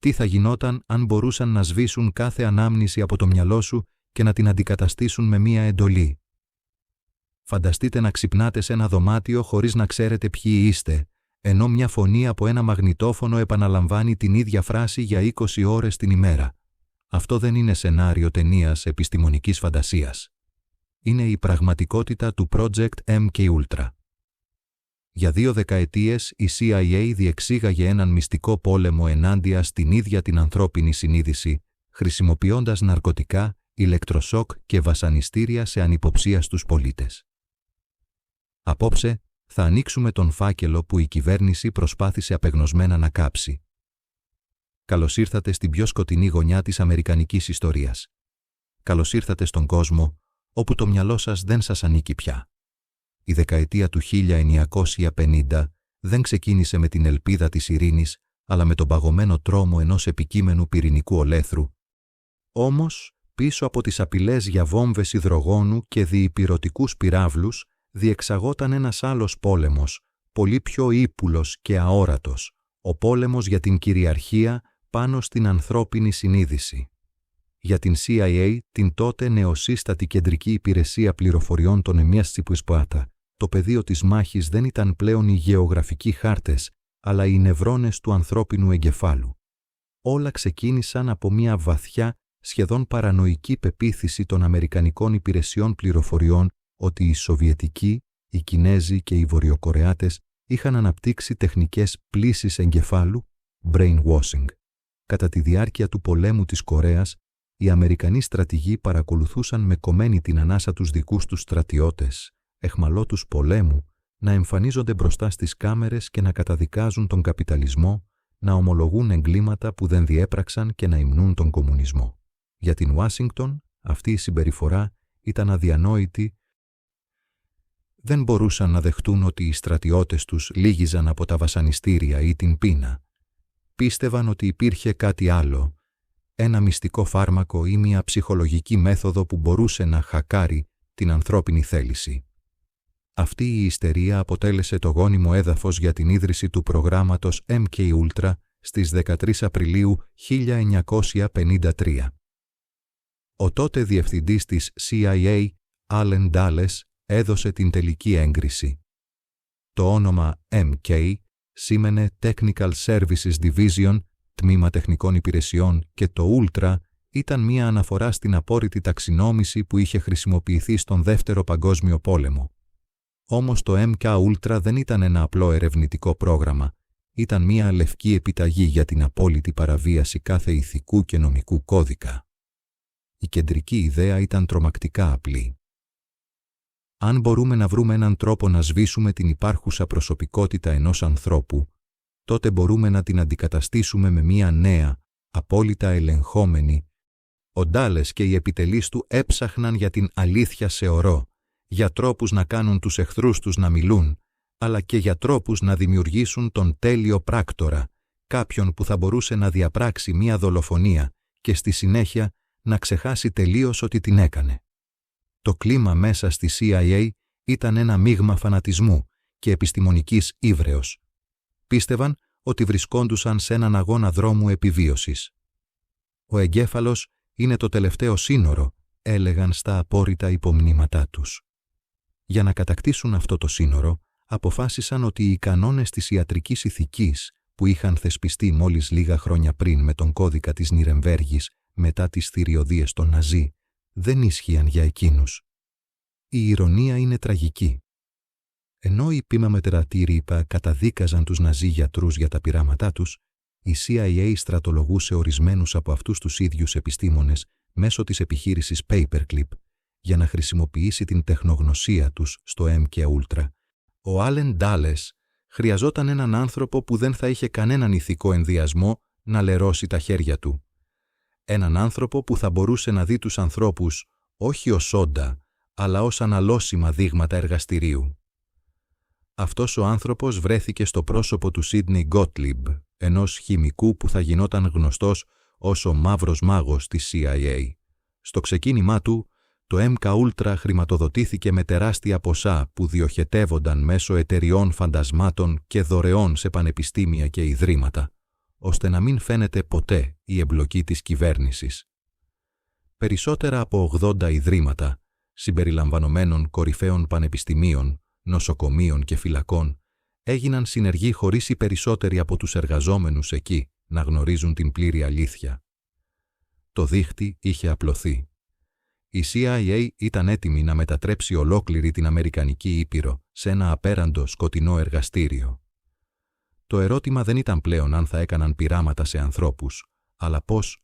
Τι θα γινόταν αν μπορούσαν να σβήσουν κάθε ανάμνηση από το μυαλό σου και να την αντικαταστήσουν με μία εντολή? Φανταστείτε να ξυπνάτε σε ένα δωμάτιο χωρίς να ξέρετε ποιοι είστε, ενώ μια φωνή από ένα μαγνητόφωνο επαναλαμβάνει την ίδια φράση για 20 ώρες την ημέρα. Αυτό δεν είναι σενάριο ταινίας επιστημονικής φαντασίας. Είναι η πραγματικότητα του Project MKUltra. Για 2 δεκαετίες η CIA διεξήγαγε έναν μυστικό πόλεμο ενάντια στην ίδια την ανθρώπινη συνείδηση, χρησιμοποιώντας ναρκωτικά, ηλεκτροσόκ και βασανιστήρια σε ανυποψίαστους πολίτες. Απόψε θα ανοίξουμε τον φάκελο που η κυβέρνηση προσπάθησε απεγνωσμένα να κάψει. Καλώς ήρθατε στην πιο σκοτεινή γωνιά της αμερικανικής ιστορίας. Καλώς ήρθατε στον κόσμο όπου το μυαλό σας δεν σας ανήκει πια. Η δεκαετία του 1950 δεν ξεκίνησε με την ελπίδα της ειρήνης, αλλά με τον παγωμένο τρόμο ενός επικείμενου πυρηνικού ολέθρου. Όμως, πίσω από τις απειλές για βόμβες υδρογόνου και διυπηρωτικούς πυράβλους, διεξαγόταν ένας άλλος πόλεμος, πολύ πιο ύπουλος και αόρατος, ο πόλεμος για την κυριαρχία πάνω στην ανθρώπινη συνείδηση. Για την CIA, την τότε νεοσύστατη κεντρική υπηρεσία πληροφοριών των ΕΜΙΑΣ-Τσιπουισπάτα, το πεδίο της μάχης δεν ήταν πλέον οι γεωγραφικοί χάρτες, αλλά οι νευρώνες του ανθρώπινου εγκεφάλου. Όλα ξεκίνησαν από μια βαθιά, σχεδόν παρανοϊκή πεποίθηση των Αμερικανικών υπηρεσιών πληροφοριών ότι οι Σοβιετικοί, οι Κινέζοι και οι Βορειοκορεάτες είχαν αναπτύξει τεχνικές πλύσης εγκεφάλου, brainwashing. Κατά τη διάρκεια του πολέμου της Κορέας, οι Αμερικανοί στρατηγοί παρακολουθούσαν με κομμένη την ανάσα τους δικούς τους στρατιώτες, αιχμαλώτους πολέμου, να εμφανίζονται μπροστά στις κάμερες και να καταδικάζουν τον καπιταλισμό, να ομολογούν εγκλήματα που δεν διέπραξαν και να υμνούν τον κομμουνισμό. Για την Ουάσιγκτον, αυτή η συμπεριφορά ήταν αδιανόητη. Δεν μπορούσαν να δεχτούν ότι οι στρατιώτες τους λύγιζαν από τα βασανιστήρια ή την πείνα. Πίστευαν ότι υπήρχε κάτι άλλο, ένα μυστικό φάρμακο ή μια ψυχολογική μέθοδο που μπορούσε να χακάρει την ανθρώπινη θέληση. Αυτή η ιστερία αποτέλεσε το γόνιμο έδαφος για την ίδρυση του προγράμματος MKUltra στις 13 Απριλίου 1953. Ο τότε διευθυντής της CIA, Allen Dulles, έδωσε την τελική έγκριση. Το όνομα MK σήμαινε Technical Services Division, τμήμα τεχνικών υπηρεσιών, και το Ultra ήταν μία αναφορά στην απόρριτη ταξινόμηση που είχε χρησιμοποιηθεί στον Δεύτερο Παγκόσμιο Πόλεμο. Όμως το MKUltra δεν ήταν ένα απλό ερευνητικό πρόγραμμα, ήταν μία λευκή επιταγή για την απόλυτη παραβίαση κάθε ηθικού και νομικού κώδικα. Η κεντρική ιδέα ήταν τρομακτικά απλή. Αν μπορούμε να βρούμε έναν τρόπο να σβήσουμε την υπάρχουσα προσωπικότητα ενός ανθρώπου, τότε μπορούμε να την αντικαταστήσουμε με μία νέα, απόλυτα ελεγχόμενη. Ο Ντάλες και οι επιτελείς του έψαχναν για την αλήθεια σε ορό, για τρόπους να κάνουν τους εχθρούς τους να μιλούν, αλλά και για τρόπους να δημιουργήσουν τον τέλειο πράκτορα, κάποιον που θα μπορούσε να διαπράξει μία δολοφονία και στη συνέχεια να ξεχάσει τελείως ότι την έκανε. Το κλίμα μέσα στη CIA ήταν ένα μείγμα φανατισμού και επιστημονικής ύβρεως. Πίστευαν ότι βρισκόντουσαν σε έναν αγώνα δρόμου επιβίωσης. Ο εγκέφαλος είναι το τελευταίο σύνορο, έλεγαν στα απόρριτα υπομνήματά τους. Για να κατακτήσουν αυτό το σύνορο, αποφάσισαν ότι οι κανόνες της ιατρικής ηθικής που είχαν θεσπιστεί μόλις λίγα χρόνια πριν με τον κώδικα της Νιρεμβέργης μετά τις θηριωδίες των Ναζί, δεν ίσχυαν για εκείνους. Η ηρωνία είναι τραγική. Ενώ οι ποιμαμετρατήριπα καταδίκαζαν τους Ναζί γιατρούς για τα πειράματά τους, η CIA στρατολογούσε ορισμένους από αυτούς τους ίδιους επιστήμονες μέσω της επιχείρησης Paperclip για να χρησιμοποιήσει την τεχνογνωσία τους στο MKUltra. Ο Allen Dulles χρειαζόταν έναν άνθρωπο που δεν θα είχε κανέναν ηθικό ενδιασμό να λερώσει τα χέρια του. Έναν άνθρωπο που θα μπορούσε να δει τους ανθρώπους όχι ως όντα, αλλά ως αναλώσιμα δείγματα εργαστηρίου. Αυτός ο άνθρωπος βρέθηκε στο πρόσωπο του Σίντνεϊ Gottlieb, ενός χημικού που θα γινόταν γνωστός ως ο μαύρος μάγος της CIA. Στο ξεκίνημά του, το MKUltra χρηματοδοτήθηκε με τεράστια ποσά που διοχετεύονταν μέσω εταιριών φαντασμάτων και δωρεών σε πανεπιστήμια και ιδρύματα. ώστε να μην φαίνεται ποτέ η εμπλοκή της κυβέρνησης. Περισσότερα από 80 ιδρύματα, συμπεριλαμβανομένων κορυφαίων πανεπιστημίων, νοσοκομείων και φυλακών, έγιναν συνεργοί χωρίς οι περισσότεροι από τους εργαζόμενους εκεί να γνωρίζουν την πλήρη αλήθεια. Το δίχτυ είχε απλωθεί. Η CIA ήταν έτοιμη να μετατρέψει ολόκληρη την Αμερικανική Ήπειρο σε ένα απέραντο σκοτεινό εργαστήριο. Το ερώτημα δεν ήταν πλέον αν θα έκαναν πειράματα σε ανθρώπους, αλλά πώς,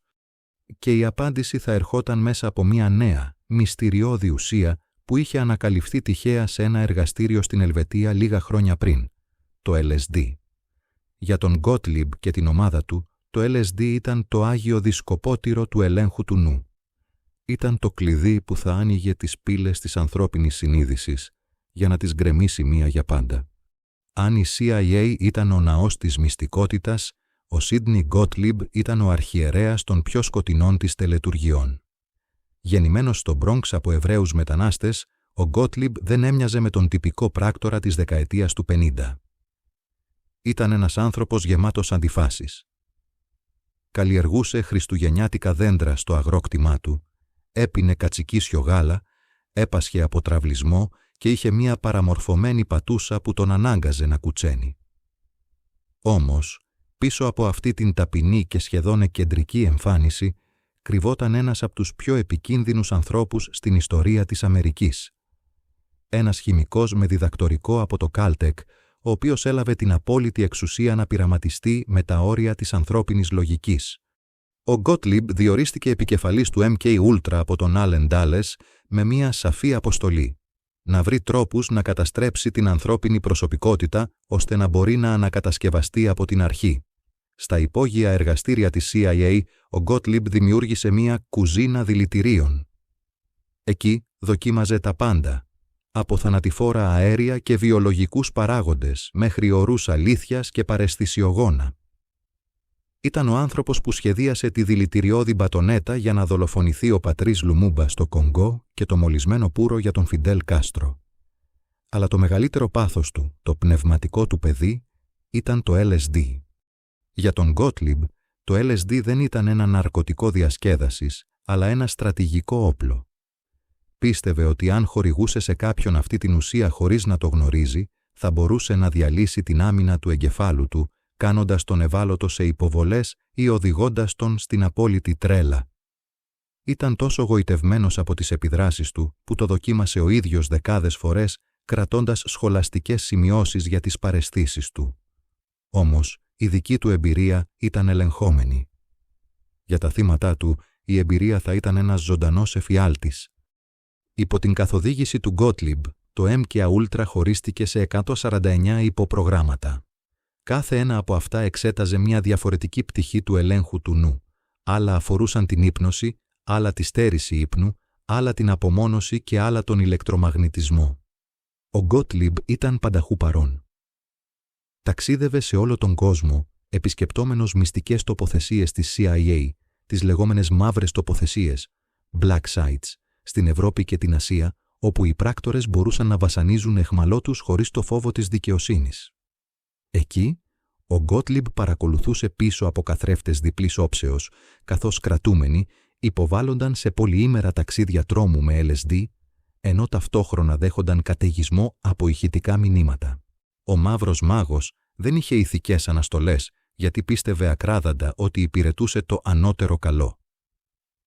και η απάντηση θα ερχόταν μέσα από μια νέα, μυστηριώδη ουσία που είχε ανακαλυφθεί τυχαία σε ένα εργαστήριο στην Ελβετία λίγα χρόνια πριν, το LSD. Για τον Gottlieb και την ομάδα του, το LSD ήταν το άγιο δισκοπότηρο του ελέγχου του νου. Ήταν το κλειδί που θα άνοιγε τις πύλες της ανθρώπινης συνείδησης για να τις γκρεμίσει μία για πάντα. Αν η CIA ήταν ο ναός της μυστικότητας, ο Σίντνι Γκότλιμπ ήταν ο αρχιερέας των πιο σκοτεινών της τελετουργιών. Γεννημένος στο Μπρόγκς από Εβραίους μετανάστες, ο Γκότλιμπ δεν έμοιαζε με τον τυπικό πράκτορα της δεκαετίας του 50. Ήταν ένας άνθρωπος γεμάτος αντιφάσεις. Καλλιεργούσε χριστουγεννιάτικα δέντρα στο αγρόκτημά του, έπινε κατσικίσιο γάλα, έπασχε από τραυλισμό και είχε μία παραμορφωμένη πατούσα που τον ανάγκαζε να κουτσένει. Όμως, πίσω από αυτή την ταπεινή και σχεδόν εκκεντρική εμφάνιση, κρυβόταν ένας από τους πιο επικίνδυνους ανθρώπους στην ιστορία της Αμερικής. Ένας χημικός με διδακτορικό από το Caltech, ο οποίος έλαβε την απόλυτη εξουσία να πειραματιστεί με τα όρια της ανθρώπινης λογικής. Ο Gottlieb διορίστηκε επικεφαλής του MK Ultra από τον Allen Dulles με μία σαφή αποστολή: να βρει τρόπους να καταστρέψει την ανθρώπινη προσωπικότητα ώστε να μπορεί να ανακατασκευαστεί από την αρχή. Στα υπόγεια εργαστήρια της CIA, ο Gottlieb δημιούργησε μία κουζίνα δηλητηρίων. Εκεί δοκίμαζε τα πάντα, από θανατηφόρα αέρια και βιολογικούς παράγοντες μέχρι ορούς αλήθειας και παραισθησιογόνα. Ήταν ο άνθρωπος που σχεδίασε τη δηλητηριώδη μπατονέτα για να δολοφονηθεί ο πατρίς Λουμούμπα στο Κονγκό και το μολυσμένο πουρο για τον Φιντέλ Κάστρο. Αλλά το μεγαλύτερο πάθος του, το πνευματικό του παιδί, ήταν το LSD. Για τον Gottlieb, το LSD δεν ήταν ένα ναρκωτικό διασκέδασης, αλλά ένα στρατηγικό όπλο. Πίστευε ότι αν χορηγούσε σε κάποιον αυτή την ουσία χωρίς να το γνωρίζει, θα μπορούσε να διαλύσει την άμυνα του εγκεφάλου του, κάνοντας τον ευάλωτο σε υποβολές ή οδηγώντας τον στην απόλυτη τρέλα. Ήταν τόσο γοητευμένος από τις επιδράσεις του, που το δοκίμασε ο ίδιος δεκάδες φορές, κρατώντας σχολαστικές σημειώσεις για τις παραισθήσεις του. Όμως, η δική του εμπειρία ήταν ελεγχόμενη. Για τα θύματα του, η εμπειρία θα ήταν ένας ζωντανός εφιάλτης. Υπό την καθοδήγηση του Gottlieb, το MK Ultra χωρίστηκε σε 149 υποπρογράμματα. Κάθε ένα από αυτά εξέταζε μια διαφορετική πτυχή του ελέγχου του νου. Άλλα αφορούσαν την ύπνωση, άλλα τη στέρηση ύπνου, άλλα την απομόνωση και άλλα τον ηλεκτρομαγνητισμό. Ο Gottlieb ήταν πανταχού παρών. Ταξίδευε σε όλο τον κόσμο, επισκεπτόμενος μυστικές τοποθεσίες της CIA, τις λεγόμενες μαύρες τοποθεσίες, black sites, στην Ευρώπη και την Ασία, όπου οι πράκτορες μπορούσαν να βασανίζουν αιχμαλώτους χωρίς το φόβο της δικαιοσύνης. Εκεί, ο Gottlieb παρακολουθούσε πίσω από καθρέφτες διπλής όψεως, καθώς κρατούμενοι υποβάλλονταν σε πολυήμερα ταξίδια τρόμου με LSD, ενώ ταυτόχρονα δέχονταν καταιγισμό από ηχητικά μηνύματα. Ο μαύρος μάγος δεν είχε ηθικές αναστολές, γιατί πίστευε ακράδαντα ότι υπηρετούσε το ανώτερο καλό.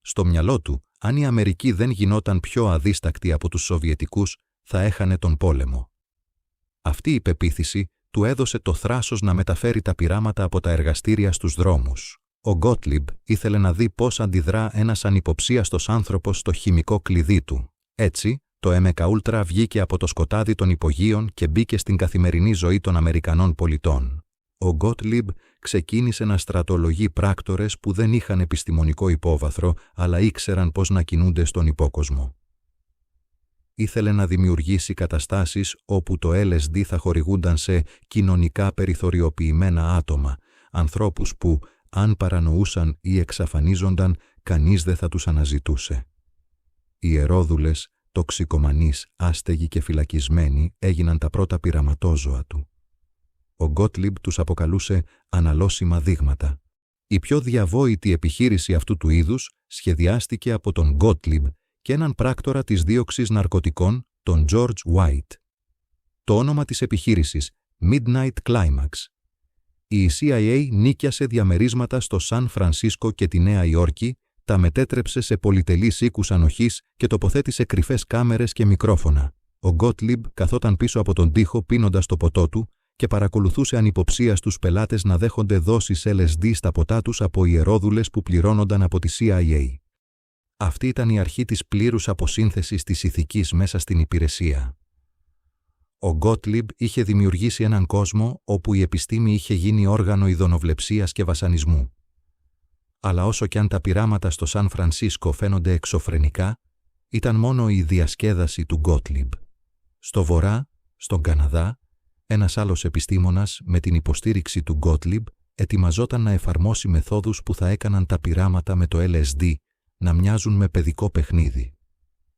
Στο μυαλό του, αν η Αμερική δεν γινόταν πιο αδίστακτη από τους Σοβιετικούς, θα έχανε τον πόλεμο. Αυτή η πεποίθηση του έδωσε το θράσος να μεταφέρει τα πειράματα από τα εργαστήρια στους δρόμους. Ο Gottlieb ήθελε να δει πώς αντιδρά ένας ανυποψίαστος άνθρωπος στο χημικό κλειδί του. Έτσι, το MK Ultra βγήκε από το σκοτάδι των υπογείων και μπήκε στην καθημερινή ζωή των Αμερικανών πολιτών. Ο Gottlieb ξεκίνησε να στρατολογεί πράκτορες που δεν είχαν επιστημονικό υπόβαθρο, αλλά ήξεραν πώς να κινούνται στον υπόκοσμο. Ήθελε να δημιουργήσει καταστάσεις όπου το LSD θα χορηγούνταν σε κοινωνικά περιθωριοποιημένα άτομα, ανθρώπους που, αν παρανοούσαν ή εξαφανίζονταν, κανείς δεν θα τους αναζητούσε. Ιερόδουλες, τοξικομανείς, άστεγοι και φυλακισμένοι έγιναν τα πρώτα πειραματόζωα του. Ο Γκότλιμπ τους αποκαλούσε αναλώσιμα δείγματα. Η πιο διαβόητη επιχείρηση αυτού του είδους σχεδιάστηκε από τον Γκότλιμπ και έναν πράκτορα της δίωξης ναρκωτικών, τον George White. Το όνομα της επιχείρησης, Midnight Climax. Η CIA νίκιασε διαμερίσματα στο Σαν Φρανσίσκο και τη Νέα Υόρκη, τα μετέτρεψε σε πολυτελείς οίκους ανοχής και τοποθέτησε κρυφές κάμερες και μικρόφωνα. Ο Γκότλιμπ καθόταν πίσω από τον τοίχο πίνοντας το ποτό του και παρακολουθούσε ανυποψία στους πελάτες να δέχονται δόσεις LSD στα ποτά τους από ιερόδουλες που πληρώνονταν από τη CIA. Αυτή ήταν η αρχή της πλήρους αποσύνθεσης της ηθικής μέσα στην υπηρεσία. Ο Γκότλιμπ είχε δημιουργήσει έναν κόσμο όπου η επιστήμη είχε γίνει όργανο ειδωνοβλεψίας και βασανισμού. Αλλά όσο κι αν τα πειράματα στο Σαν Φρανσίσκο φαίνονται εξωφρενικά, ήταν μόνο η διασκέδαση του Γκότλιμπ. Στο βορρά, στον Καναδά, ένας άλλος επιστήμονας με την υποστήριξη του Γκότλιμπ ετοιμαζόταν να εφαρμόσει μεθόδους που θα έκαναν τα πειράματα με το LSD να μοιάζουν με παιδικό παιχνίδι.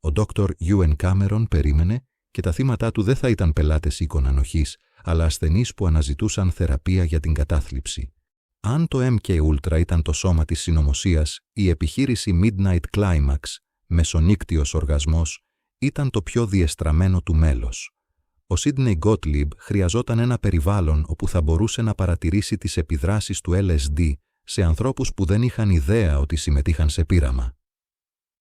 Ο Dr. Ewen Cameron περίμενε και τα θύματά του δεν θα ήταν πελάτες οίκων ανοχής, αλλά ασθενείς που αναζητούσαν θεραπεία για την κατάθλιψη. Αν το MK Ultra ήταν το σώμα της συνωμοσίας, η επιχείρηση Midnight Climax, μεσονύκτιος οργασμός, ήταν το πιο διεστραμμένο του μέλος. Ο Σίντνεϊ Γκότλιμπ χρειαζόταν ένα περιβάλλον όπου θα μπορούσε να παρατηρήσει τις επιδράσεις του LSD σε ανθρώπους που δεν είχαν ιδέα ότι συμμετείχαν σε πείραμα.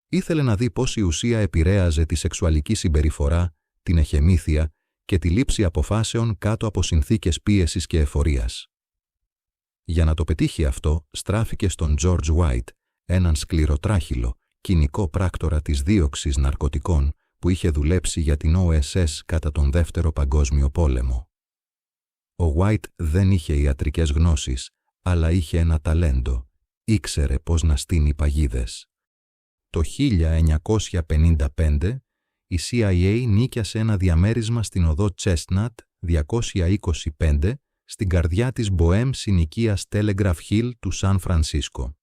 Ήθελε να δει πώς η ουσία επηρέαζε τη σεξουαλική συμπεριφορά, την εχεμήθεια και τη λήψη αποφάσεων κάτω από συνθήκες πίεσης και εφορίας. Για να το πετύχει αυτό, στράφηκε στον George White, έναν σκληροτράχυλο, κοινικό πράκτορα της δίωξης ναρκωτικών που είχε δουλέψει για την OSS κατά τον Δεύτερο Παγκόσμιο Πόλεμο. Ο White δεν είχε ιατρικές γνώσεις, αλλά είχε ένα ταλέντο. Ήξερε πώς να στείνει παγίδες. Το 1955, η CIA νίκιασε ένα διαμέρισμα στην οδό Chestnut 225 στην καρδιά της Μποέμ συνοικίας Telegraph Hill του Σαν Φρανσίσκο.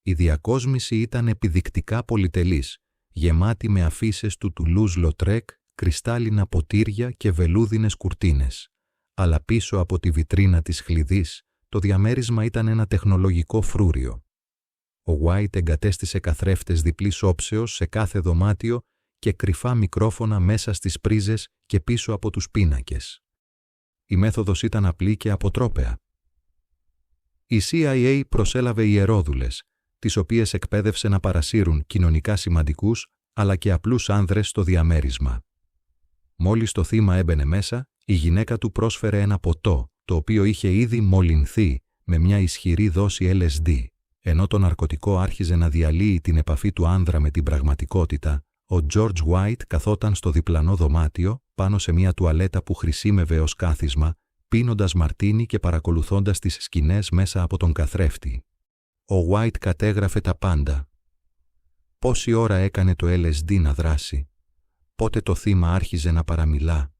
Η διακόσμηση ήταν επιδεικτικά πολυτελής, γεμάτη με αφίσες του Toulouse-Lautrec, κρυστάλλινα ποτήρια και βελούδινες κουρτίνες. Αλλά πίσω από τη βιτρίνα της χλειδής, το διαμέρισμα ήταν ένα τεχνολογικό φρούριο. Ο White εγκατέστησε καθρέφτες διπλής όψεως σε κάθε δωμάτιο και κρυφά μικρόφωνα μέσα στις πρίζες και πίσω από τους πίνακες. Η μέθοδος ήταν απλή και αποτρόπαια. Η CIA προσέλαβε ιερόδουλες, τις οποίες εκπαίδευσε να παρασύρουν κοινωνικά σημαντικούς αλλά και απλούς άνδρες στο διαμέρισμα. Μόλις το θύμα έμπαινε μέσα, η γυναίκα του πρόσφερε ένα ποτό, το οποίο είχε ήδη μολυνθεί με μια ισχυρή δόση LSD. Ενώ το ναρκωτικό άρχιζε να διαλύει την επαφή του άνδρα με την πραγματικότητα, ο George White καθόταν στο διπλανό δωμάτιο, πάνω σε μια τουαλέτα που χρησίμευε ως κάθισμα, πίνοντας μαρτίνι και παρακολουθώντας τις σκηνές μέσα από τον καθρέφτη. Ο White κατέγραφε τα πάντα. Πόση ώρα έκανε το LSD να δράσει, πότε το θύμα άρχιζε να παραμιλά,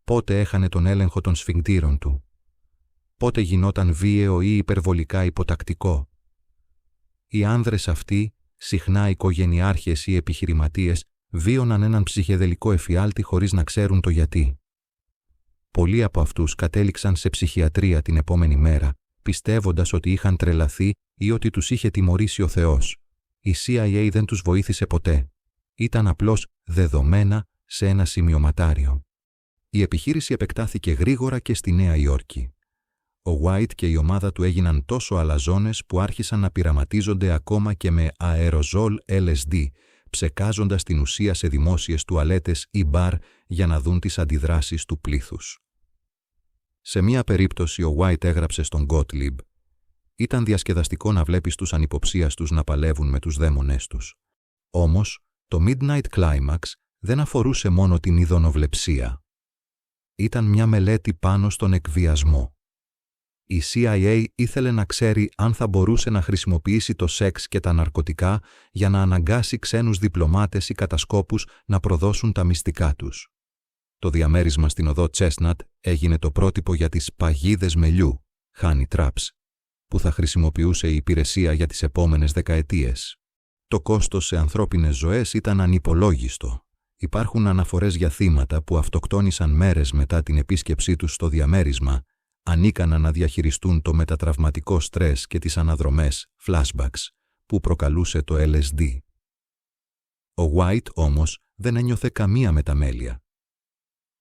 πότε έχανε τον έλεγχο των σφιγκτήρων του, πότε γινόταν βίαιο ή υπερβολικά υποτακτικό. Οι άνδρες αυτοί, συχνά οικογενειάρχες ή επιχειρηματίες, βίωναν έναν ψυχεδελικό εφιάλτη χωρίς να ξέρουν το γιατί. Πολλοί από αυτούς κατέληξαν σε ψυχιατρία την επόμενη μέρα, πιστεύοντας ότι είχαν τρελαθεί ή ότι τους είχε τιμωρήσει ο Θεός. Η CIA δεν τους βοήθησε ποτέ. Ήταν απλώς δεδομένα σε ένα σημειωματάριο. Η επιχείρηση επεκτάθηκε γρήγορα και στη Νέα Υόρκη. Ο White και η ομάδα του έγιναν τόσο αλαζόνες που άρχισαν να πειραματίζονται ακόμα και με αεροζόλ LSD, ψεκάζοντας την ουσία σε δημόσιες τουαλέτες ή μπαρ για να δουν τις αντιδράσεις του πλήθους. Σε μία περίπτωση ο White έγραψε στον Gottlieb: «Ήταν διασκεδαστικό να βλέπεις τους ανυποψίαστους να παλεύουν με τους δαίμονές τους». Όμως, το Midnight Climax δεν αφορούσε μόνο την ειδωνοβλεψία. Ήταν μια μελέτη πάνω στον εκβιασμό. Η CIA ήθελε να ξέρει αν θα μπορούσε να χρησιμοποιήσει το σεξ και τα ναρκωτικά για να αναγκάσει ξένους διπλωμάτες ή κατασκόπους να προδώσουν τα μυστικά τους. Το διαμέρισμα στην οδό Chestnut έγινε το πρότυπο για τις παγίδες μελιού, honey traps, που θα χρησιμοποιούσε η υπηρεσία για τις επόμενες δεκαετίες. Το κόστος σε ανθρώπινες ζωές ήταν ανυπολόγιστο. Υπάρχουν αναφορές για θύματα που αυτοκτόνησαν μέρες μετά την επίσκεψή τους στο διαμέρισμα, ανίκανα να διαχειριστούν το μετατραυματικό στρες και τις αναδρομές, flashbacks, που προκαλούσε το LSD. Ο White όμως δεν ένιωθε καμία μεταμέλεια.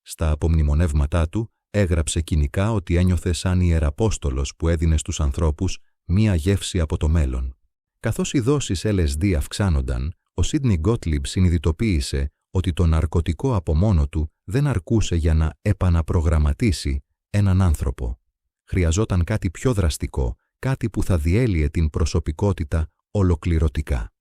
Στα απομνημονεύματά του έγραψε κοινικά ότι ένιωθε σαν ιεραπόστολος που έδινε στους ανθρώπους μία γεύση από το μέλλον. Καθώς οι δόσεις LSD αυξάνονταν, ο Σίντνι Γκότλιμπ συνειδητοποίησε ότι το ναρκωτικό από μόνο του δεν αρκούσε για να επαναπρογραμματίσει έναν άνθρωπο. Χρειαζόταν κάτι πιο δραστικό, κάτι που θα διέλυε την προσωπικότητα ολοκληρωτικά.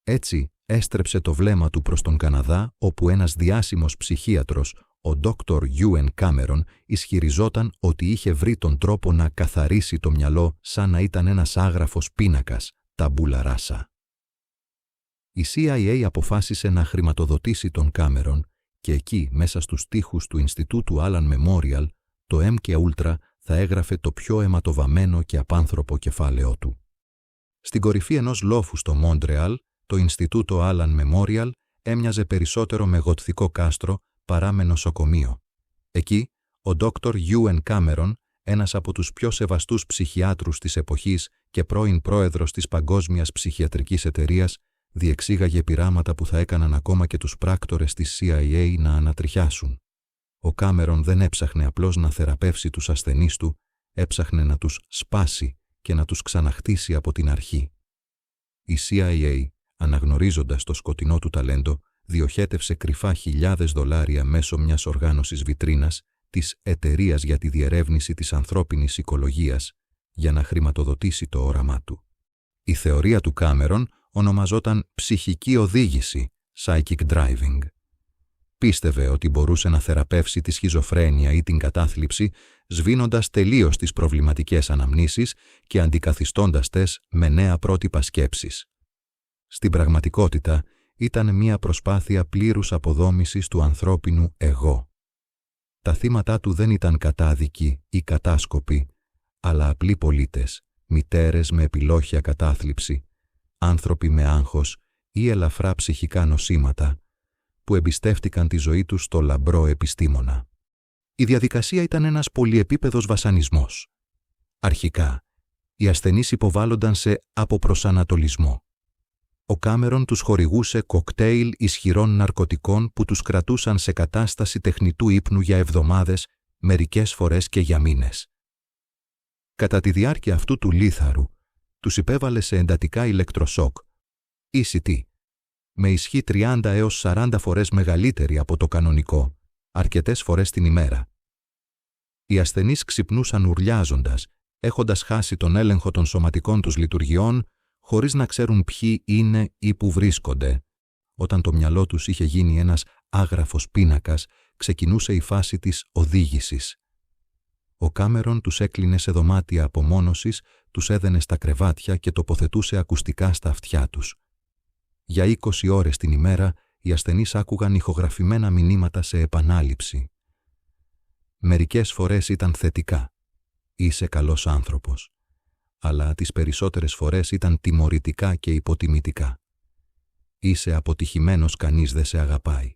Έτσι έστρεψε το βλέμμα του προς τον Καναδά, όπου ένας διάσημος ψυχίατρος, ο Dr. Ewen Cameron, ισχυριζόταν ότι είχε βρει τον τρόπο να καθαρίσει το μυαλό σαν να ήταν ένας άγραφος πίνακας, ταμπούλα ράσα. Η CIA αποφάσισε να χρηματοδοτήσει τον Cameron και εκεί, μέσα στους τοίχους του Ινστιτούτου Allen Memorial, το MK Ultra θα έγραφε το πιο αιματοβαμμένο και απάνθρωπο κεφάλαιό του. Στην κορυφή ενός λόφου στο Μόντρεαλ, το Ινστιτούτο Allen Memorial έμοιαζε περισσότερο με γοτθικό κάστρο παρά με νοσοκομείο. Εκεί, ο Dr. Ewen Cameron, ένας από τους πιο σεβαστούς ψυχιάτρους της εποχής και πρώην πρόεδρος της Παγκόσμιας Ψυχιατρικής Εταιρείας, διεξήγαγε πειράματα που θα έκαναν ακόμα και τους πράκτορες της CIA να ανατριχιάσουν. Ο Κάμερον δεν έψαχνε απλώς να θεραπεύσει τους ασθενείς του, έψαχνε να τους σπάσει και να τους ξαναχτίσει από την αρχή. Η CIA, αναγνωρίζοντας το σκοτεινό του ταλέντο, διοχέτευσε κρυφά $1,000 μέσω μιας οργάνωσης βιτρίνας της Εταιρείας για τη Διερεύνηση της Ανθρώπινης Οικολογίας για να χρηματοδοτήσει το όραμά του. Η θεωρία του Κάμερον ονομαζόταν ψυχική οδήγηση, psychic driving. Πίστευε ότι μπορούσε να θεραπεύσει τη σχιζοφρένεια ή την κατάθλιψη, σβήνοντας τελείως τις προβληματικές αναμνήσεις και αντικαθιστώντας τες με νέα πρότυπα σκέψης. Στην πραγματικότητα, ήταν μια προσπάθεια πλήρους αποδόμησης του ανθρώπινου εγώ. Τα θύματα του δεν ήταν κατάδικοι ή κατάσκοποι, αλλά απλοί πολίτες, μητέρες με επιλόχια κατάθλιψη, άνθρωποι με άγχος ή ελαφρά ψυχικά νοσήματα, που εμπιστεύτηκαν τη ζωή τους στο λαμπρό επιστήμονα. Η διαδικασία ήταν ένας πολυεπίπεδος βασανισμός. Αρχικά, οι ασθενείς υποβάλλονταν σε αποπροσανατολισμό. Ο Κάμερον τους χορηγούσε κοκτέιλ ισχυρών ναρκωτικών που τους κρατούσαν σε κατάσταση τεχνητού ύπνου για εβδομάδες, μερικές φορές και για μήνες. Κατά τη διάρκεια αυτού του λίθαρου, τους υπέβαλε σε εντατικά ηλεκτροσόκ, ECT, με ισχύ 30 έως 40 φορές μεγαλύτερη από το κανονικό, αρκετές φορές την ημέρα. Οι ασθενείς ξυπνούσαν ουρλιάζοντας, έχοντας χάσει τον έλεγχο των σωματικών τους λειτουργιών, χωρίς να ξέρουν ποιοι είναι ή που βρίσκονται. Όταν το μυαλό τους είχε γίνει ένας άγραφος πίνακας, ξεκινούσε η φάση της οδήγησης. Ο Κάμερον τους έκλεινε σε δωμάτια απομόνωσης, τους έδαινε στα κρεβάτια και τοποθετούσε ακουστικά στα αυτιά τους. Για 20 ώρες την ημέρα, οι ασθενείς άκουγαν ηχογραφημένα μηνύματα σε επανάληψη. Μερικές φορές ήταν θετικά. «Είσαι καλός άνθρωπος». Αλλά τις περισσότερες φορές ήταν τιμωρητικά και υποτιμητικά. «Είσαι αποτυχημένος, κανείς δεν σε αγαπάει».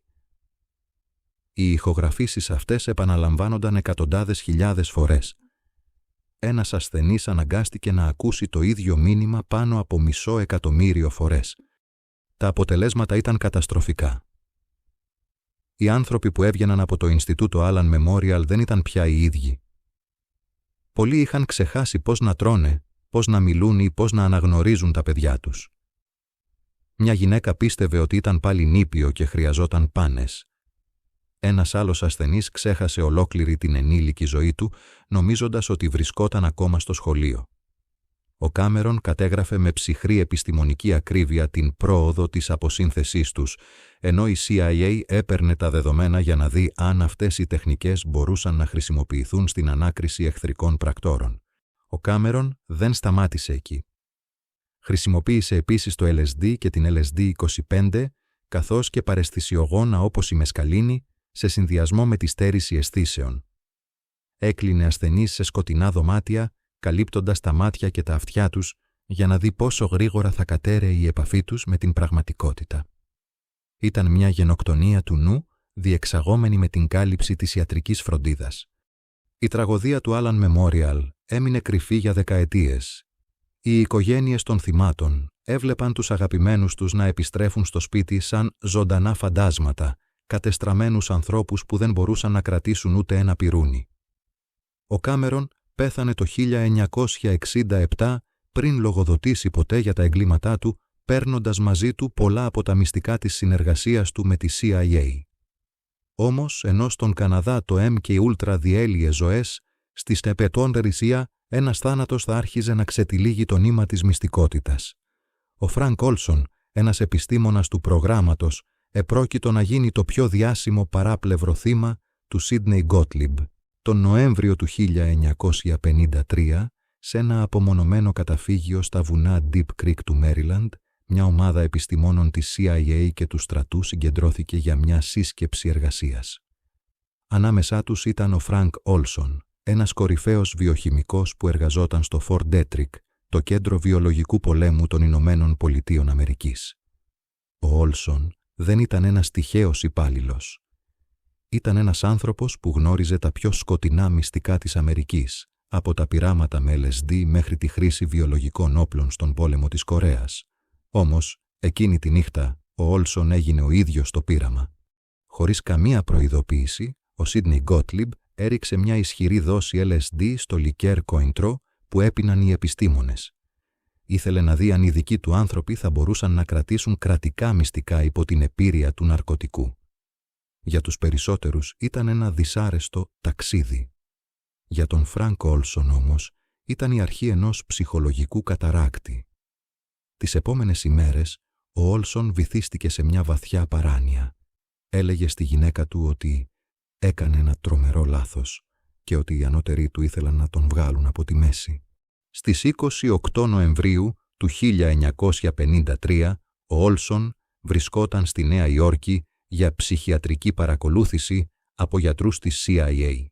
Οι ηχογραφήσεις αυτές επαναλαμβάνονταν εκατοντάδες χιλιάδες φορές. Ένας ασθενής αναγκάστηκε να ακούσει το ίδιο μήνυμα πάνω από 500 εκατομμύριο φορές. Τα αποτελέσματα ήταν καταστροφικά. Οι άνθρωποι που έβγαιναν από το Ινστιτούτο Allen Memorial δεν ήταν πια οι ίδιοι. Πολλοί είχαν ξεχάσει πώς να τρώνε, πώς να μιλούν ή πώς να αναγνωρίζουν τα παιδιά τους. Μια γυναίκα πίστευε ότι ήταν πάλι νήπιο και χρειαζόταν πάνες. Ένας άλλος ασθενής ξέχασε ολόκληρη την ενήλικη ζωή του, νομίζοντας ότι βρισκόταν ακόμα στο σχολείο. Ο Κάμερον κατέγραφε με ψυχρή επιστημονική ακρίβεια την πρόοδο της αποσύνθεσής τους, ενώ η CIA έπαιρνε τα δεδομένα για να δει αν αυτές οι τεχνικές μπορούσαν να χρησιμοποιηθούν στην ανάκριση εχθρικών πρακτόρων. Ο Κάμερον δεν σταμάτησε εκεί. Χρησιμοποίησε επίσης το LSD και την LSD-25, καθώς και παραισθησιογόνα όπως η μεσκαλίνη, σε συνδυασμό με τη στέρηση αισθήσεων. Έκλεινε ασθενείς σε σκοτεινά δωμάτια, καλύπτοντας τα μάτια και τα αυτιά τους για να δει πόσο γρήγορα θα κατέρεε η επαφή τους με την πραγματικότητα. Ήταν μια γενοκτονία του νου, διεξαγόμενη με την κάλυψη της ιατρικής φροντίδας. Η τραγωδία του Allen Memorial έμεινε κρυφή για δεκαετίες. Οι οικογένειες των θυμάτων έβλεπαν τους αγαπημένους τους να επιστρέφουν στο σπίτι σαν ζωντανά φαντάσματα, κατεστραμμένους ανθρώπους που δεν μπορούσαν να κρατήσουν ούτε ένα πυρούνι. Ο Κάμερον πέθανε το 1967 πριν λογοδοτήσει ποτέ για τα εγκλήματά του, παίρνοντας μαζί του πολλά από τα μυστικά της συνεργασίας του με τη CIA. Όμως, ενώ στον Καναδά το MK Ultra διέλυε ζωές, στη Στεπετόντερησία ένας θάνατος θα άρχιζε να ξετυλίγει το νήμα της μυστικότητας. Ο Φρανκ Όλσον, ένας επιστήμονας του προγράμματος, επρόκειτο να γίνει το πιο διάσημο παράπλευρο θύμα του Σίντνεϊ Γκότλιμπ τον Νοέμβριο του 1953 σε ένα απομονωμένο καταφύγιο στα βουνά Deep Creek του Μέριλαντ. Μια ομάδα επιστημόνων της CIA και του στρατού συγκεντρώθηκε για μια σύσκεψη εργασίας. Ανάμεσά τους ήταν ο Φρανκ Όλσον, ένας κορυφαίος βιοχημικός που εργαζόταν στο Fort Detrick, το κέντρο βιολογικού πολέμου των Ηνωμένων Πολιτείων Αμερικής. Ο Όλσον δεν ήταν ένας τυχαίος υπάλληλος. Ήταν ένας άνθρωπος που γνώριζε τα πιο σκοτεινά μυστικά της Αμερικής, από τα πειράματα με LSD μέχρι τη χρήση βιολογικών όπλων στον πόλεμο της Κορέας. Όμως, εκείνη τη νύχτα, ο Όλσον έγινε ο ίδιος το πείραμα. Χωρίς καμία προειδοποίηση, ο Σίντνεϊ Γκότλιμπ έριξε μια ισχυρή δόση LSD στο λικέρ Κόιντρο που έπιναν οι επιστήμονες. Ήθελε να δει αν οι δικοί του άνθρωποι θα μπορούσαν να κρατήσουν κρατικά μυστικά υπό την επίρρεια του ναρκωτικού. Για τους περισσότερους ήταν ένα δυσάρεστο ταξίδι. Για τον Φρανκ Όλσον όμως ήταν η αρχή ενός ψυχολογικού καταράκτη. Τις επόμενες ημέρες, ο Όλσον βυθίστηκε σε μια βαθιά παράνοια. Έλεγε στη γυναίκα του ότι έκανε ένα τρομερό λάθος και ότι οι ανώτεροι του ήθελαν να τον βγάλουν από τη μέση. Στις 28 Νοεμβρίου του 1953, ο Όλσον βρισκόταν στη Νέα Υόρκη για ψυχιατρική παρακολούθηση από γιατρούς της CIA.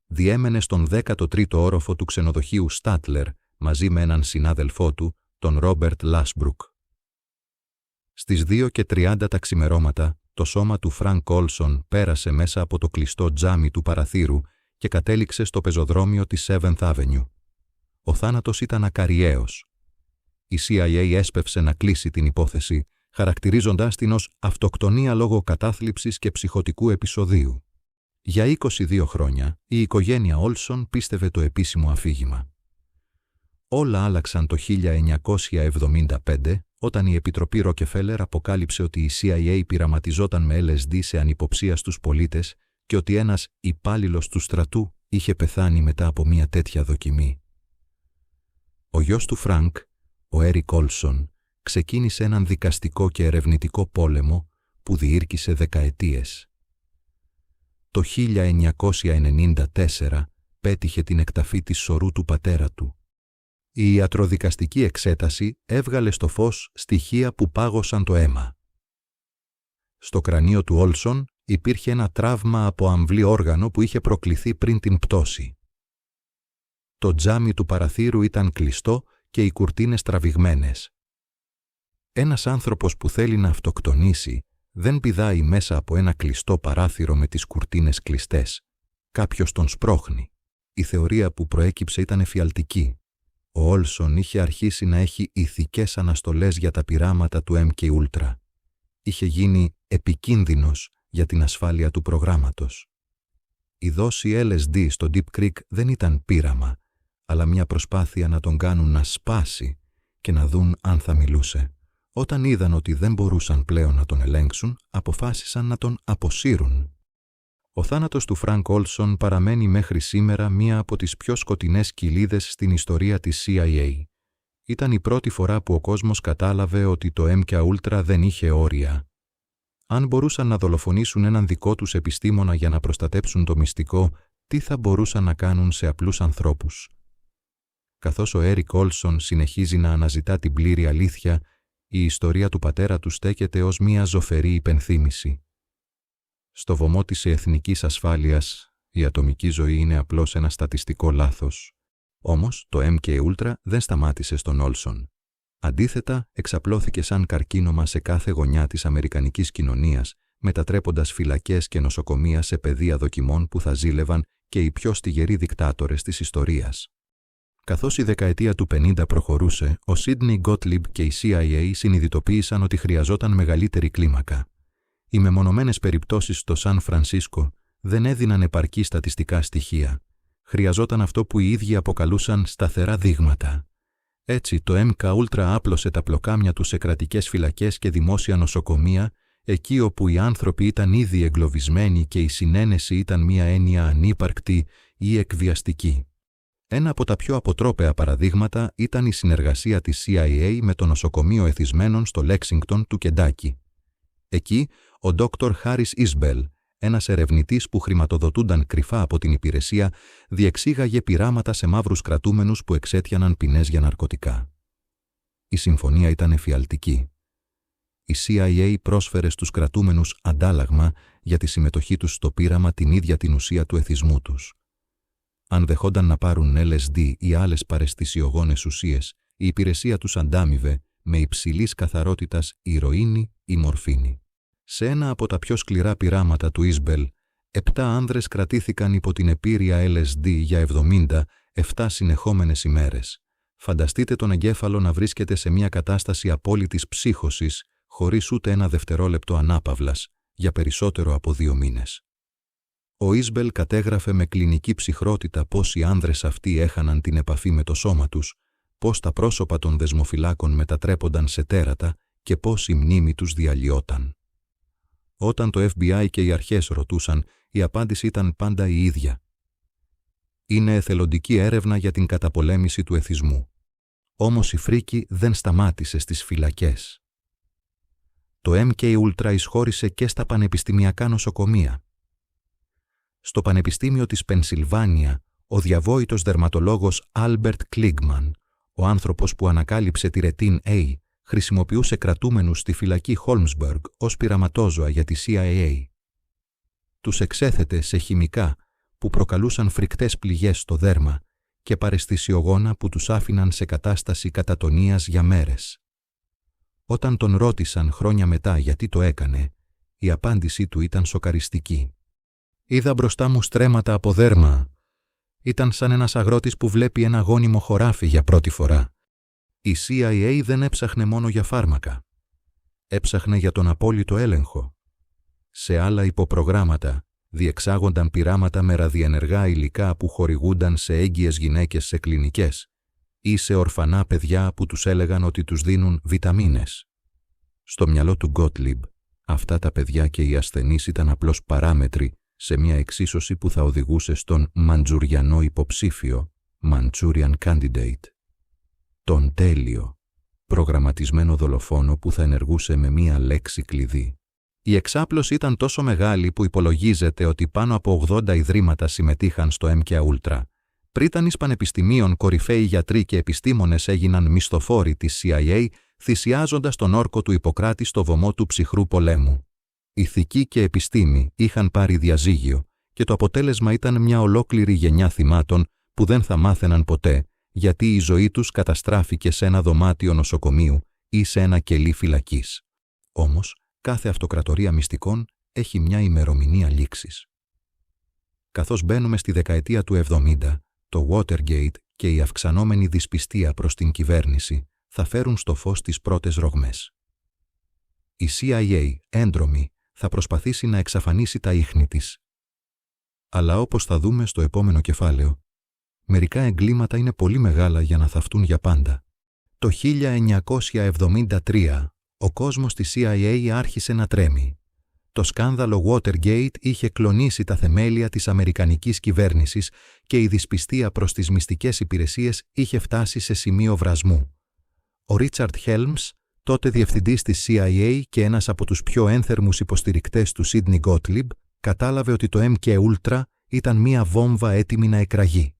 Διέμενε στον 13ο όροφο του ξενοδοχείου Στάτλερ μαζί με έναν συνάδελφό του, τον Ρόμπερτ Λάσμπρουκ. Στις 2:30 τα ξημερώματα, το σώμα του Φρανκ Όλσον πέρασε μέσα από το κλειστό τζάμι του παραθύρου και κατέληξε στο πεζοδρόμιο της 7th Avenue. Ο θάνατος ήταν ακαριαίος. Η CIA έσπευσε να κλείσει την υπόθεση, χαρακτηρίζοντάς την ως αυτοκτονία λόγω κατάθλιψης και ψυχωτικού επεισοδίου. Για 22 χρόνια, η οικογένεια Όλσον πίστευε το επίσημο αφήγημα. Όλα άλλαξαν το 1975, όταν η Επιτροπή Ροκεφέλερ αποκάλυψε ότι η CIA πειραματιζόταν με LSD σε ανυποψία στους πολίτες και ότι ένας υπάλληλος του στρατού είχε πεθάνει μετά από μια τέτοια δοκιμή. Ο γιος του Φρανκ, ο Έρικ Όλσον, ξεκίνησε έναν δικαστικό και ερευνητικό πόλεμο που διήρκησε δεκαετίες. Το 1994 πέτυχε την εκταφή της σωρού του πατέρα του. Η ιατροδικαστική εξέταση έβγαλε στο φως στοιχεία που πάγωσαν το αίμα. Στο κρανίο του Όλσον υπήρχε ένα τραύμα από αμβλή όργανο που είχε προκληθεί πριν την πτώση. Το τζάμι του παραθύρου ήταν κλειστό και οι κουρτίνες τραβηγμένες. Ένας άνθρωπος που θέλει να αυτοκτονήσει δεν πηδάει μέσα από ένα κλειστό παράθυρο με τις κουρτίνες κλειστές. Κάποιος τον σπρώχνει. Η θεωρία που προέκυψε ήταν εφιαλτική. Ο Όλσον είχε αρχίσει να έχει ηθικές αναστολές για τα πειράματα του MK Ultra. Είχε γίνει επικίνδυνος για την ασφάλεια του προγράμματος. Η δόση LSD στο Deep Creek δεν ήταν πείραμα, αλλά μια προσπάθεια να τον κάνουν να σπάσει και να δουν αν θα μιλούσε. Όταν είδαν ότι δεν μπορούσαν πλέον να τον ελέγξουν, αποφάσισαν να τον αποσύρουν. Ο θάνατος του Φρανκ Όλσον παραμένει μέχρι σήμερα μία από τις πιο σκοτεινές κοιλίδες στην ιστορία της CIA. Ήταν η πρώτη φορά που ο κόσμος κατάλαβε ότι το MK Ultra δεν είχε όρια. Αν μπορούσαν να δολοφονήσουν έναν δικό τους επιστήμονα για να προστατέψουν το μυστικό, τι θα μπορούσαν να κάνουν σε απλούς ανθρώπους? Καθώς ο Έρικ Όλσον συνεχίζει να αναζητά την πλήρη αλήθεια, η ιστορία του πατέρα του στέκεται ως μία ζωφερή υπενθύμηση. Στο βωμό της εθνικής ασφάλειας, η ατομική ζωή είναι απλώς ένα στατιστικό λάθος. Όμως, το MK Ultra δεν σταμάτησε στον Όλσον. Αντίθετα, εξαπλώθηκε σαν καρκίνωμα σε κάθε γωνιά της αμερικανικής κοινωνίας, μετατρέποντας φυλακές και νοσοκομεία σε πεδία δοκιμών που θα ζήλευαν και οι πιο στιγεροί δικτάτορες της ιστορίας. Καθώς η δεκαετία του 50 προχωρούσε, ο Σίντνεϊ Γκότλιμπ και η CIA συνειδητοποίησαν ότι χρειαζόταν μεγαλύτερη κλίμακα. Οι μεμονωμένες περιπτώσεις στο Σαν Φρανσίσκο δεν έδιναν επαρκή στατιστικά στοιχεία. Χρειαζόταν αυτό που οι ίδιοι αποκαλούσαν σταθερά δείγματα. Έτσι, το MK Ultra άπλωσε τα πλοκάμια του σε κρατικές φυλακές και δημόσια νοσοκομεία, εκεί όπου οι άνθρωποι ήταν ήδη εγκλωβισμένοι και η συνένεση ήταν μία έννοια ανύπαρκτη ή εκβιαστική. Ένα από τα πιο αποτρόπαια παραδείγματα ήταν η συνεργασία της CIA με το νοσοκομείο εθισμένων στο Λέξινγκτον του Κεντάκι. Εκεί, ο Dr. Χάρις Ίσμπελ, ένας ερευνητής που χρηματοδοτούνταν κρυφά από την υπηρεσία, διεξήγαγε πειράματα σε μαύρους κρατούμενους που εξέτιαναν ποινές για ναρκωτικά. Η συμφωνία ήταν εφιαλτική. Η CIA πρόσφερε στους κρατούμενους αντάλλαγμα για τη συμμετοχή τους στο πείραμα την ίδια την ουσία του εθισμού τους. Αν δεχόνταν να πάρουν LSD ή άλλες παραισθησιογόνες ουσίες, η υπηρεσία τους αντάμιβε με υψηλής καθαρότητας ηρωίνη ή μορφίνη. Σε ένα από τα πιο σκληρά πειράματα του Ίσμπελ, 7 άνδρες κρατήθηκαν υπό την επήρεια LSD για 77 συνεχόμενες ημέρες. Φανταστείτε τον εγκέφαλο να βρίσκεται σε μια κατάσταση απόλυτης ψύχωσης, χωρίς ούτε ένα δευτερόλεπτο ανάπαυλας, για περισσότερο από 2 μήνες. Ο Ίσμπελ κατέγραφε με κλινική ψυχρότητα πώς οι άνδρες αυτοί έχαναν την επαφή με το σώμα τους, πώς τα πρόσωπα των δεσμοφυλάκων μετατρέπονταν σε τέρατα και πώς η μνήμη τους διαλυόταν. Όταν το FBI και οι αρχές ρωτούσαν, η απάντηση ήταν πάντα η ίδια. Είναι εθελοντική έρευνα για την καταπολέμηση του εθισμού. Όμως η φρίκη δεν σταμάτησε στις φυλακές. Το MK Ultra εισχώρησε και στα πανεπιστημιακά νοσοκομεία. Στο Πανεπιστήμιο της Πενσιλβάνια, ο διαβόητος δερματολόγος Άλμπερτ Κλίγμαν, ο άνθρωπος που ανακάλυψε τη ρετίν A, χρησιμοποιούσε κρατούμενους στη φυλακή Χόλμσμπεργκ ως πειραματόζωα για τη CIA. Τους εξέθετε σε χημικά που προκαλούσαν φρικτές πληγές στο δέρμα και παραισθησιογόνα που τους άφηναν σε κατάσταση κατατονίας για μέρες. Όταν τον ρώτησαν χρόνια μετά γιατί το έκανε, η απάντησή του ήταν σοκαριστική. «Είδα μπροστά μου στρέμματα από δέρμα. Ήταν σαν ένας αγρότης που βλέπει ένα γόνιμο χωράφι για πρώτη φορά». Η CIA δεν έψαχνε μόνο για φάρμακα. Έψαχνε για τον απόλυτο έλεγχο. Σε άλλα υποπρογράμματα διεξάγονταν πειράματα με ραδιενεργά υλικά που χορηγούνταν σε έγκυες γυναίκες σε κλινικές ή σε ορφανά παιδιά που τους έλεγαν ότι τους δίνουν βιταμίνες. Στο μυαλό του Γκότλιμπ, αυτά τα παιδιά και οι ασθενείς ήταν απλώς παράμετροι σε μια εξίσωση που θα οδηγούσε στον μαντζουριανό υποψήφιο, Manchurian Candidate, τον τέλειο, προγραμματισμένο δολοφόνο που θα ενεργούσε με μία λέξη κλειδί. Η εξάπλωση ήταν τόσο μεγάλη που υπολογίζεται ότι πάνω από 80 ιδρύματα συμμετείχαν στο MK Ultra. Πρίτανης πανεπιστημίων, κορυφαίοι γιατροί και επιστήμονες έγιναν μισθοφόροι της CIA, θυσιάζοντας τον όρκο του Ιπποκράτη στο βωμό του ψυχρού πολέμου. Ηθική και επιστήμη είχαν πάρει διαζύγιο και το αποτέλεσμα ήταν μια ολόκληρη γενιά θυμάτων που δεν θα μάθαιναν ποτέ, γιατί η ζωή τους καταστράφηκε σε ένα δωμάτιο νοσοκομείου ή σε ένα κελί φυλακής. Όμως, κάθε αυτοκρατορία μυστικών έχει μια ημερομηνία λήξης. Καθώς μπαίνουμε στη δεκαετία του 70, το Watergate και η αυξανόμενη δυσπιστία προς την κυβέρνηση θα φέρουν στο φως τις πρώτες ρογμές. Η CIA, έντρομη, θα προσπαθήσει να εξαφανίσει τα ίχνη της. Αλλά όπως θα δούμε στο επόμενο κεφάλαιο, μερικά εγκλήματα είναι πολύ μεγάλα για να θαυτούν για πάντα. Το 1973, ο κόσμος της CIA άρχισε να τρέμει. Το σκάνδαλο Watergate είχε κλονίσει τα θεμέλια της αμερικανικής κυβέρνησης και η δυσπιστία προς τις μυστικές υπηρεσίες είχε φτάσει σε σημείο βρασμού. Ο Ρίτσαρντ Χέλμς, τότε διευθυντής της CIA και ένας από τους πιο ένθερμους υποστηρικτές του Σίντνεϊ Γκότλιμπ, κατάλαβε ότι το MK Ultra ήταν μία βόμβα έτοιμη να εκραγεί.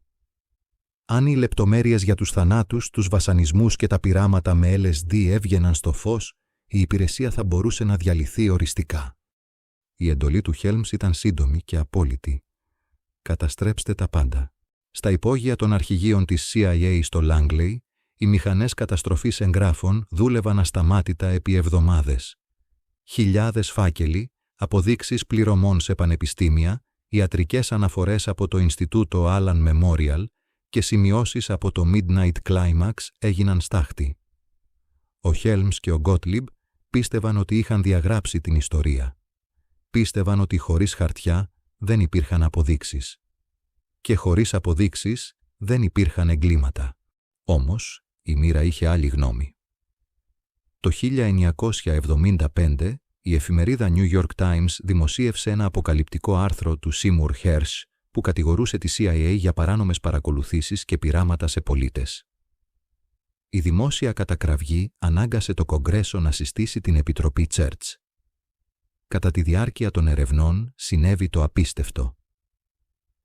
Αν οι λεπτομέρειες για τους θανάτους, τους βασανισμούς και τα πειράματα με LSD έβγαιναν στο φως, η υπηρεσία θα μπορούσε να διαλυθεί οριστικά. Η εντολή του Χέλμς ήταν σύντομη και απόλυτη. Καταστρέψτε τα πάντα. Στα υπόγεια των αρχηγείων της CIA στο Langley, Οι μηχανές καταστροφής εγγράφων δούλευαν ασταμάτητα επί εβδομάδες. Χιλιάδες φάκελοι, αποδείξεις πληρωμών σε πανεπιστήμια, ιατρικές αναφορές από το Ινστιτούτο Allen Memorial και σημειώσεις από το Midnight Climax έγιναν στάχτη. Ο Χέλμς και ο Γκότλιμπ πίστευαν ότι είχαν διαγράψει την ιστορία. Πίστευαν ότι χωρίς χαρτιά δεν υπήρχαν αποδείξεις. Και χωρίς αποδείξεις δεν υπήρχαν εγκλήματα. Όμως, η μοίρα είχε άλλη γνώμη. Το 1975, η εφημερίδα New York Times δημοσίευσε ένα αποκαλυπτικό άρθρο του Seymour Hersh που κατηγορούσε τη CIA για παράνομες παρακολουθήσεις και πειράματα σε πολίτες. Η δημόσια κατακραυγή ανάγκασε το Κογκρέσο να συστήσει την Επιτροπή Church. Κατά τη διάρκεια των ερευνών συνέβη το απίστευτο.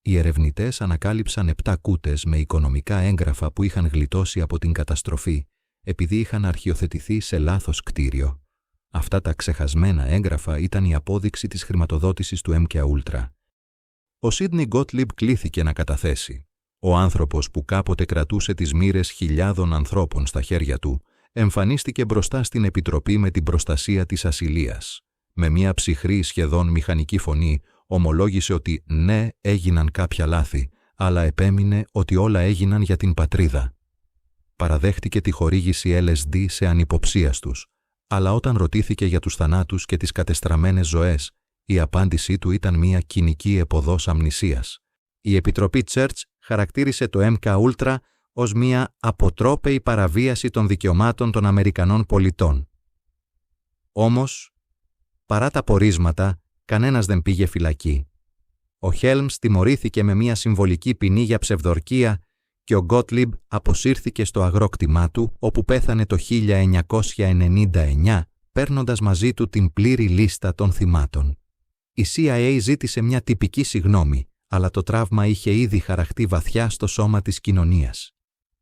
Οι ερευνητές ανακάλυψαν 7 κούτες με οικονομικά έγγραφα που είχαν γλιτώσει από την καταστροφή επειδή είχαν αρχιοθετηθεί σε λάθος κτίριο. Αυτά τα ξεχασμένα έγγραφα ήταν η απόδειξη της χρηματοδότησης του MK Ultra. Ο Σίντνι Γκότλιμπ κλήθηκε να καταθέσει. Ο άνθρωπος που κάποτε κρατούσε τις μοίρες χιλιάδων ανθρώπων στα χέρια του εμφανίστηκε μπροστά στην Επιτροπή με την προστασία της ασυλίας. Με μια ψυχρή σχεδόν μηχανική φωνή ομολόγησε ότι ναι, έγιναν κάποια λάθη, αλλά επέμεινε ότι όλα έγιναν για την πατρίδα. Παραδέχτηκε τη χορήγηση LSD σε ανυποψίαστους, αλλά όταν ρωτήθηκε για τους θανάτους και τις κατεστραμμένες ζωές, η απάντησή του ήταν μια κοινική επωδός αμνησίας. Η Επιτροπή Church χαρακτήρισε το MK Ultra ως μια αποτρόπαιη παραβίαση των δικαιωμάτων των Αμερικανών πολιτών. Όμως, παρά τα πορίσματα, κανένας δεν πήγε φυλακή. Ο Χέλμς τιμωρήθηκε με μια συμβολική ποινή για ψευδορκία και ο Γκότλιμπ αποσύρθηκε στο αγρόκτημά του, όπου πέθανε το 1999, παίρνοντας μαζί του την πλήρη λίστα των θυμάτων. Η CIA ζήτησε μια τυπική συγγνώμη, αλλά το τραύμα είχε ήδη χαραχτεί βαθιά στο σώμα της κοινωνίας.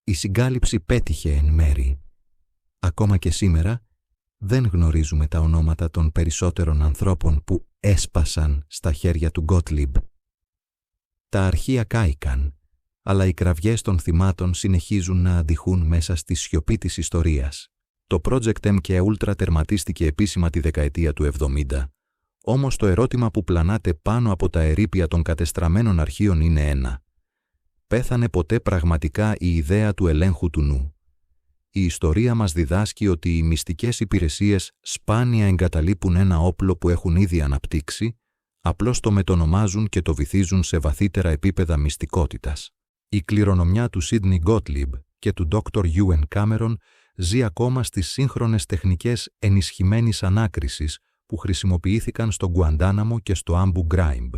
Η συγκάλυψη πέτυχε εν μέρη. Ακόμα και σήμερα, δεν γνωρίζουμε τα ονόματα των περισσότερων ανθρώπων που έσπασαν στα χέρια του Γκότλιμπ. Τα αρχεία κάηκαν, αλλά οι κραυγές των θυμάτων συνεχίζουν να αντιχούν μέσα στη σιωπή της ιστορίας. Το Project MK Ultra τερματίστηκε επίσημα τη δεκαετία του 70, όμως το ερώτημα που πλανάται πάνω από τα ερείπια των κατεστραμμένων αρχείων είναι ένα. Πέθανε ποτέ πραγματικά η ιδέα του ελέγχου του νου? Η ιστορία μας διδάσκει ότι οι μυστικές υπηρεσίες σπάνια εγκαταλείπουν ένα όπλο που έχουν ήδη αναπτύξει, απλώς το μετονομάζουν και το βυθίζουν σε βαθύτερα επίπεδα μυστικότητας. Η κληρονομιά του Σίντνι Γκότλιμπ και του Dr. Ewen Cameron ζει ακόμα στις σύγχρονες τεχνικές ενισχυμένης ανάκρισης που χρησιμοποιήθηκαν στο Γκουαντάναμο και στο Άμπου Γκράιμπ.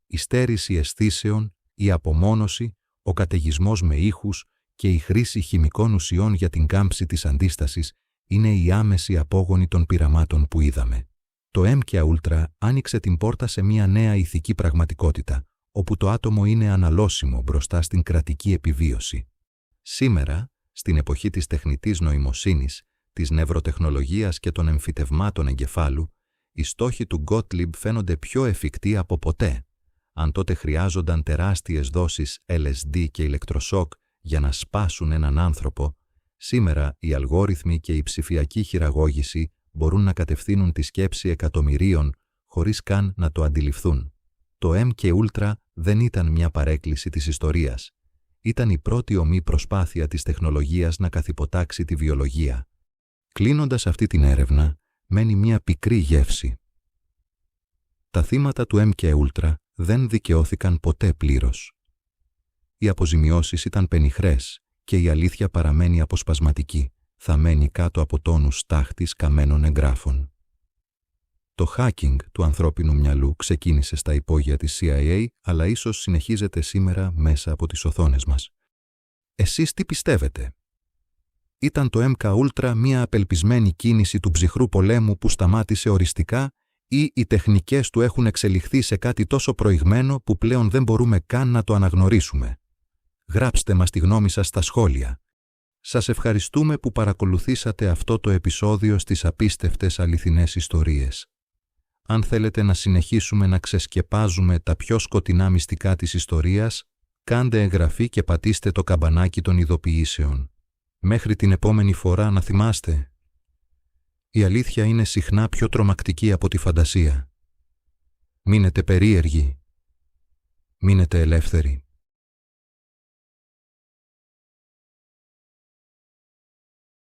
Η στέρηση αισθήσεων, η απομόνωση, ο καταιγισμός με ήχους και η χρήση χημικών ουσιών για την κάμψη της αντίστασης είναι η άμεση απόγονη των πειραμάτων που είδαμε. Το MK Ultra άνοιξε την πόρτα σε μια νέα ηθική πραγματικότητα, όπου το άτομο είναι αναλώσιμο μπροστά στην κρατική επιβίωση. Σήμερα, στην εποχή της τεχνητής νοημοσύνης, της νευροτεχνολογίας και των εμφυτευμάτων εγκεφάλου, οι στόχοι του Γκότλιμπ φαίνονται πιο εφικτοί από ποτέ. Αν τότε χρειάζονταν τεράστιες δόσεις LSD και ηλεκτροσόκ για να σπάσουν έναν άνθρωπο, σήμερα οι αλγόριθμοι και η ψηφιακή χειραγώγηση μπορούν να κατευθύνουν τη σκέψη εκατομμυρίων χωρίς καν να το αντιληφθούν. Το MK Ultra δεν ήταν μια παρέκκληση της ιστορίας. Ήταν η πρώτη ομή προσπάθεια της τεχνολογίας να καθυποτάξει τη βιολογία. Κλείνοντας αυτή την έρευνα, μένει μια πικρή γεύση. Τα θύματα του MK Ultra δεν δικαιώθηκαν ποτέ πλήρως. Οι αποζημιώσεις ήταν πενιχρές και η αλήθεια παραμένει αποσπασματική, θαμμένη κάτω από τόνους στάχτης καμένων εγγράφων. Το hacking του ανθρώπινου μυαλού ξεκίνησε στα υπόγεια της CIA, αλλά ίσως συνεχίζεται σήμερα μέσα από τις οθόνες μας. Εσείς τι πιστεύετε? Ήταν το MK Ultra μια απελπισμένη κίνηση του ψυχρού πολέμου που σταμάτησε οριστικά, ή οι τεχνικές του έχουν εξελιχθεί σε κάτι τόσο προηγμένο που πλέον δεν μπορούμε καν να το αναγνωρίσουμε? Γράψτε μας τη γνώμη σας στα σχόλια. Σας ευχαριστούμε που παρακολουθήσατε αυτό το επεισόδιο στις απίστευτες αληθινές ιστορίες. Αν θέλετε να συνεχίσουμε να ξεσκεπάζουμε τα πιο σκοτεινά μυστικά της ιστορίας, κάντε εγγραφή και πατήστε το καμπανάκι των ειδοποιήσεων. Μέχρι την επόμενη φορά να θυμάστε, η αλήθεια είναι συχνά πιο τρομακτική από τη φαντασία. Μείνετε περίεργοι. Μείνετε ελεύθεροι.